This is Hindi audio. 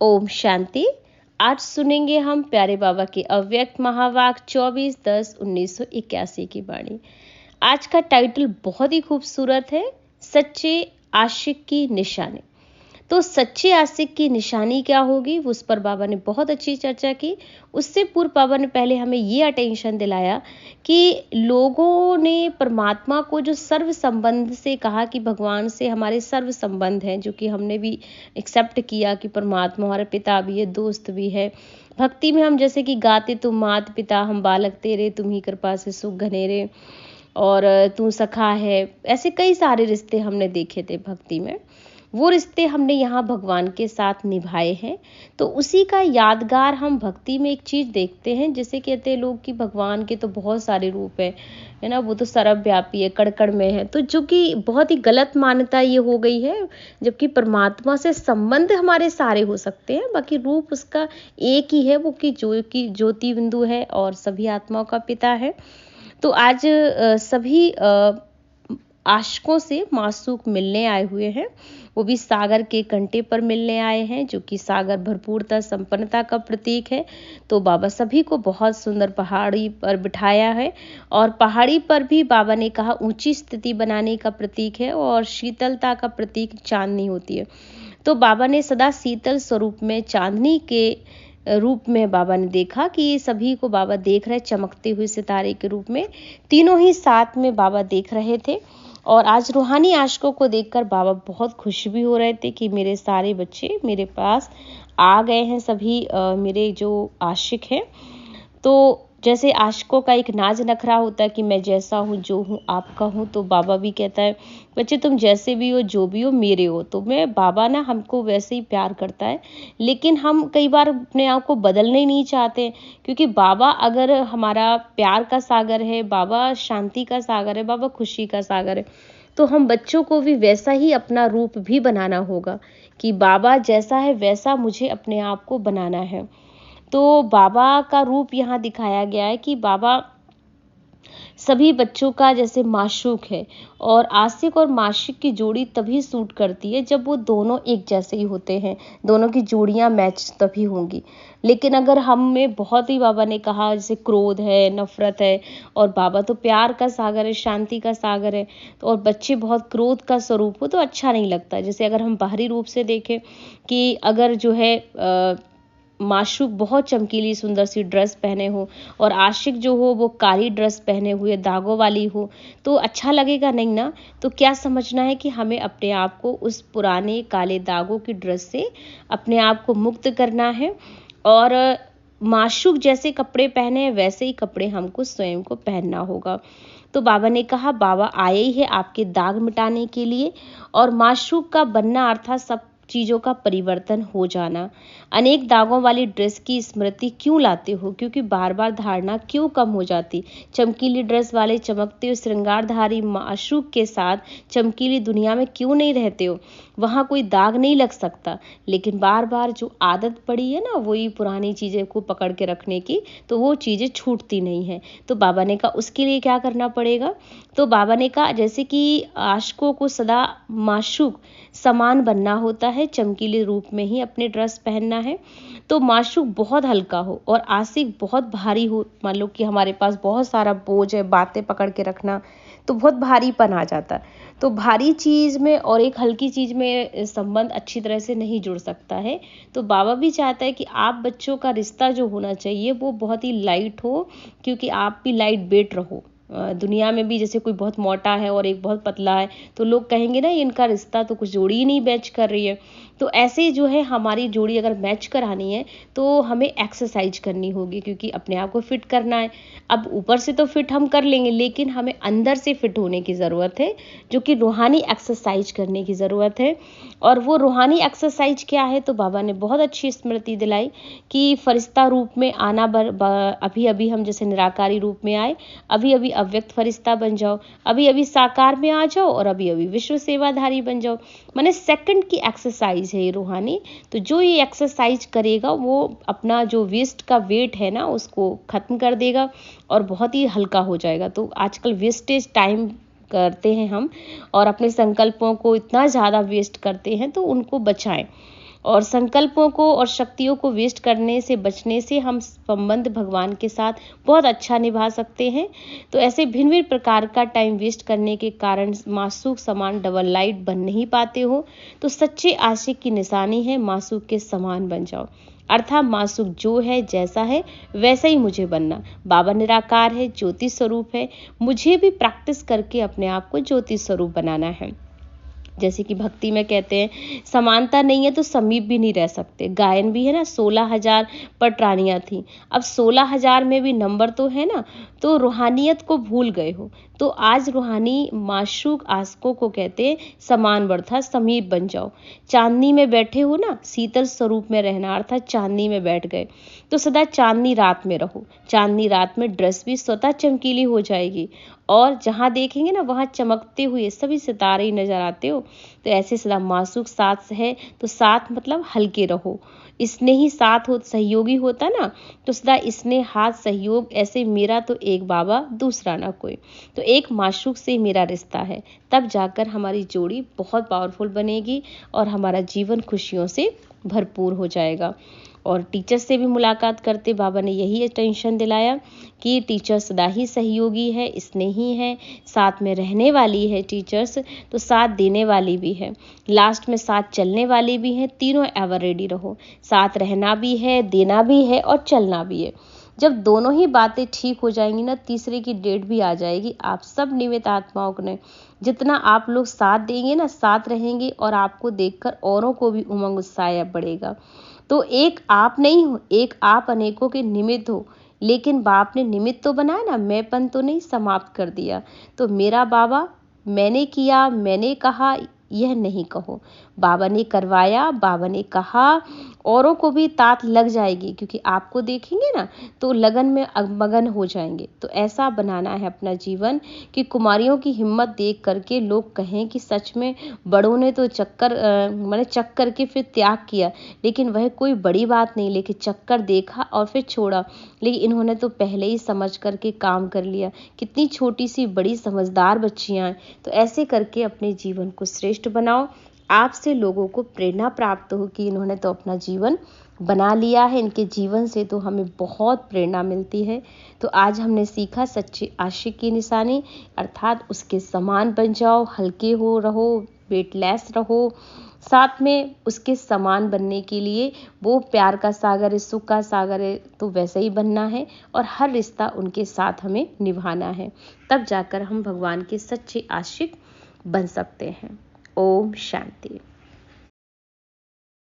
ओम शांति। आज सुनेंगे हम प्यारे बाबा के अव्यक्त महावाक्य 24/10/1981 की वाणी। आज का टाइटल बहुत ही खूबसूरत है, सच्चे आशिक की निशानी। तो सच्चे आशिक की निशानी क्या होगी, उस पर बाबा ने बहुत अच्छी चर्चा की। उससे पूर्व बाबा ने पहले हमें ये अटेंशन दिलाया कि लोगों ने परमात्मा को जो सर्व संबंध से कहा कि भगवान से हमारे सर्व संबंध हैं, जो कि हमने भी एक्सेप्ट किया कि परमात्मा हमारे पिता भी है, दोस्त भी है। भक्ति में हम जैसे कि गाते, तुम मात पिता हम बालक तेरे, तुम ही कृपा से सुख घनेरे, और तू सखा है। ऐसे कई सारे रिश्ते हमने देखे थे भक्ति में। वो रिश्ते हमने यहाँ भगवान के साथ निभाए हैं। तो उसी का यादगार हम भक्ति में एक चीज़ देखते हैं, जैसे कहते हैं लोग कि भगवान के तो बहुत सारे रूप है ना, वो तो सर्वव्यापी है, कण-कण में है। तो जो कि बहुत ही गलत मान्यता ये हो गई है, जबकि परमात्मा से संबंध हमारे सारे हो सकते हैं, बाकी रूप उसका एक ही है, वो कि जो कि ज्योति बिंदु है और सभी आत्माओं का पिता है। तो आज सभी आशिकों से मासूक मिलने आए हुए हैं, वो भी सागर के कंटे पर मिलने आए हैं, जो कि सागर भरपूरता संपन्नता का प्रतीक है। तो बाबा सभी को बहुत सुंदर पहाड़ी पर बिठाया है, और पहाड़ी पर भी बाबा ने कहा ऊंची स्थिति बनाने का प्रतीक है, और शीतलता का प्रतीक चांदनी होती है। तो बाबा ने सदा शीतल स्वरूप में चांदनी के रूप में बाबा ने देखा कि सभी को बाबा देख रहे, चमकते हुए सितारे के रूप में तीनों ही साथ में बाबा देख रहे थे। और आज रूहानी आशिकों को देखकर बाबा बहुत खुश भी हो रहे थे कि मेरे सारे बच्चे मेरे पास आ गए हैं, सभी मेरे जो आशिक हैं। तो जैसे आशिकों का एक नाज नखरा होता है कि मैं जैसा हूँ, जो हूँ आपका हूँ, तो बाबा भी कहता है बच्चे तुम जैसे भी हो, जो भी हो, मेरे हो। तो मैं बाबा ना हमको वैसे ही प्यार करता है, लेकिन हम कई बार अपने आप को बदलना ही नहीं चाहते, क्योंकि बाबा अगर हमारा प्यार का सागर है, बाबा शांति का सागर है, बाबा खुशी का सागर है, तो हम बच्चों को भी वैसा ही अपना रूप भी बनाना होगा कि बाबा जैसा है वैसा मुझे अपने आप को बनाना है। तो बाबा का रूप यहाँ दिखाया गया है कि बाबा सभी बच्चों का जैसे माशूक है, और आशिक और माशिक की जोड़ी तभी सूट करती है जब वो दोनों एक जैसे ही होते हैं, दोनों की जोड़ियां मैच तभी होंगी। लेकिन अगर हम में बहुत ही बाबा ने कहा जैसे क्रोध है, नफरत है, और बाबा तो प्यार का सागर है, शांति का सागर है, तो और बच्चे बहुत क्रोध का स्वरूप हो तो अच्छा नहीं लगता। जैसे अगर हम बाहरी रूप से देखें कि अगर जो है माशूक बहुत चमकीली सुंदर सी ड्रेस पहने हो, और आशिक जो हो वो काली ड्रेस पहने हुए दागों वाली हो, तो अच्छा लगेगा नहीं ना। तो क्या समझना है कि हमें अपने आप को उस पुराने काले दागों की ड्रेस से अपने आप को मुक्त करना है, और माशूक जैसे कपड़े पहने हैं वैसे ही कपड़े हमको स्वयं को पहनना होगा। तो बाबा ने कहा बाबा आए ही है आपके दाग मिटाने के लिए, और माशूक का बनना अर्थात सब चीज़ों का परिवर्तन हो जाना। अनेक दागों वाली ड्रेस की स्मृति क्यों लाते हो, क्योंकि बार बार धारणा क्यों कम हो जाती। चमकीली ड्रेस वाले चमकते हुए श्रृंगारधारी माशूक के साथ चमकीली दुनिया में क्यों नहीं रहते हो, वहाँ कोई दाग नहीं लग सकता। लेकिन बार बार जो आदत पड़ी है ना वही पुरानी चीज़ें को पकड़ के रखने की, तो वो चीज़ें छूटती नहीं है। तो बाबा ने कहा उसके लिए क्या करना पड़ेगा। तो बाबा ने कहा जैसे कि आशिकों को सदा माशूक समान बनना होता है, चमकीले रूप में ही अपने ड्रेस पहनना है। तो माशूक बहुत हल्का हो और आशिक बहुत भारी हो। मान लो कि हमारे पास बहुत सारा बोझ है, बातें पकड़ के रखना, तो बहुत भारीपन आ जाता है। तो भारी चीज़ में और एक हल्की चीज़ में संबंध अच्छी तरह से नहीं जुड़ सकता है। तो बाबा भी चाहता है कि आप बच्चों का रिश्ता जो होना चाहिए वो बहुत ही लाइट हो, क्योंकि आप भी लाइट वेट रहो। दुनिया में भी जैसे कोई बहुत मोटा है और एक बहुत पतला है, तो लोग कहेंगे ना इनका रिश्ता तो कुछ जोड़ी ही नहीं मैच कर रही है। तो ऐसे जो है हमारी जोड़ी अगर मैच करानी है तो हमें एक्सरसाइज करनी होगी, क्योंकि अपने आप को फिट करना है। अब ऊपर से तो फिट हम कर लेंगे, लेकिन हमें अंदर से फिट होने की ज़रूरत है, जो कि रूहानी एक्सरसाइज करने की ज़रूरत है। और वो रूहानी एक्सरसाइज क्या है, तो बाबा ने बहुत अच्छी स्मृति दिलाई कि फरिश्ता रूप में आना अभी अभी हम जैसे निराकारी रूप में आए, अभी अभी अव्यक्त फरिश्ता बन जाओ, अभी अभी साकार में आ जाओ, और अभी अभी विश्व सेवाधारी बन जाओ। माने सेकंड की एक्सरसाइज है ये रूहानी। तो जो ये एक्सरसाइज करेगा वो अपना जो वेस्ट का वेट है ना उसको खत्म कर देगा और बहुत ही हल्का हो जाएगा। तो आजकल वेस्टेज टाइम करते हैं हम, और अपने संकल्पों को इतना ज़्यादा वेस्ट करते हैं, तो उनको बचाएं। और संकल्पों को और शक्तियों को वेस्ट करने से बचने से हम संबंध भगवान के साथ बहुत अच्छा निभा सकते हैं। तो ऐसे भिन्न भिन्न प्रकार का टाइम वेस्ट करने के कारण मासूक समान डबल लाइट बन नहीं पाते हो, तो सच्चे आशिक की निशानी है मासूक के समान बन जाओ। अर्थात मासूक जो है, जैसा है वैसा ही मुझे बनना। बाबा निराकार है, ज्योति स्वरूप है, मुझे भी प्रैक्टिस करके अपने आप को ज्योति स्वरूप बनाना है। जैसे कि भक्ति में कहते हैं, समानता नहीं है तो समीप भी नहीं रह सकते। गायन भी है ना, 16,000 पटरानियां थी, अब 16,000 में भी नंबर तो है ना, तो रूहानियत को भूल गए हो। तो आज रूहानी माशूक आशिकों को कहते हैं समान वर्था, समीप बन जाओ। चांदनी में बैठे हो ना, शीतल स्वरूप में रहना, अर्थात चांदनी में बैठ गए तो सदा चांदनी रात में रहो। चांदनी रात में ड्रेस भी स्वतः चमकीली हो जाएगी, और जहाँ देखेंगे ना वहाँ चमकते हुए सभी सितारे ही नजर आते हो। तो ऐसे सदा मासूक साथ है, तो साथ मतलब हल्के रहो। स्नेही साथ हो, सहयोगी होता ना, तो सदा स्नेह हाथ सहयोग, ऐसे मेरा तो एक बाबा दूसरा ना कोई। तो एक माशूक से मेरा रिश्ता है, तब जाकर हमारी जोड़ी बहुत पावरफुल बनेगी और हमारा जीवन खुशियों से भरपूर हो जाएगा। और टीचर से भी मुलाकात करते बाबा ने यही अटेंशन दिलाया कि टीचर सदा ही सहयोगी है, स्नेही है, साथ में रहने वाली है टीचर्स, तो साथ देने वाली भी है, लास्ट में साथ चलने वाली भी है। तीनों एवर रेडी रहो, साथ रहना भी है, देना भी है और चलना भी है। जब दोनों ही बातें ठीक हो जाएंगी ना, तीसरे की डेट भी आ जाएगी। आप सब निमित्त आत्माओं ने जितना आप लोग साथ देंगे ना, साथ रहेंगे, और आपको देखकर औरों को भी उमंग उत्साह बढ़ेगा। तो एक आप नहीं हो, एक आप अनेकों के निमित्त हो, लेकिन बाप ने निमित्त तो बनाया ना, मैंपन तो नहीं समाप्त कर दिया। तो मेरा बाबा, मैंने किया, मैंने कहा, यह नहीं कहो। बाबा ने करवाया, बाबा ने कहा, औरों को भी तात लग जाएगी, क्योंकि आपको देखेंगे ना तो लगन में मगन हो जाएंगे। तो ऐसा बनाना है अपना जीवन कि कुमारियों की हिम्मत देख करके लोग कहें कि सच में बड़ों ने तो मैंने चक्कर के फिर त्याग किया, लेकिन वह कोई बड़ी बात नहीं, लेकिन चक्कर देखा और फिर छोड़ा, लेकिन इन्होंने तो पहले ही समझ करके काम कर लिया। कितनी छोटी सी बड़ी समझदार बच्चियां हैं। तो ऐसे करके अपने जीवन को श्रेष्ठ बनाओ। आपसे लोगों को प्रेरणा प्राप्त हो कि इन्होंने तो अपना जीवन बना लिया है, इनके जीवन से तो हमें बहुत प्रेरणा मिलती है। तो आज हमने सीखा सच्चे आशिक की निशानी, अर्थात उसके समान बन जाओ, हल्के हो रहो, वेटलेस रहो। साथ में उसके समान बनने के लिए वो प्यार का सागर है, सुख का सागर है, तो वैसे ही बनना है और हर रिश्ता उनके साथ हमें निभाना है। तब जाकर हम भगवान के सच्चे आशिक बन सकते हैं। ओम शांति।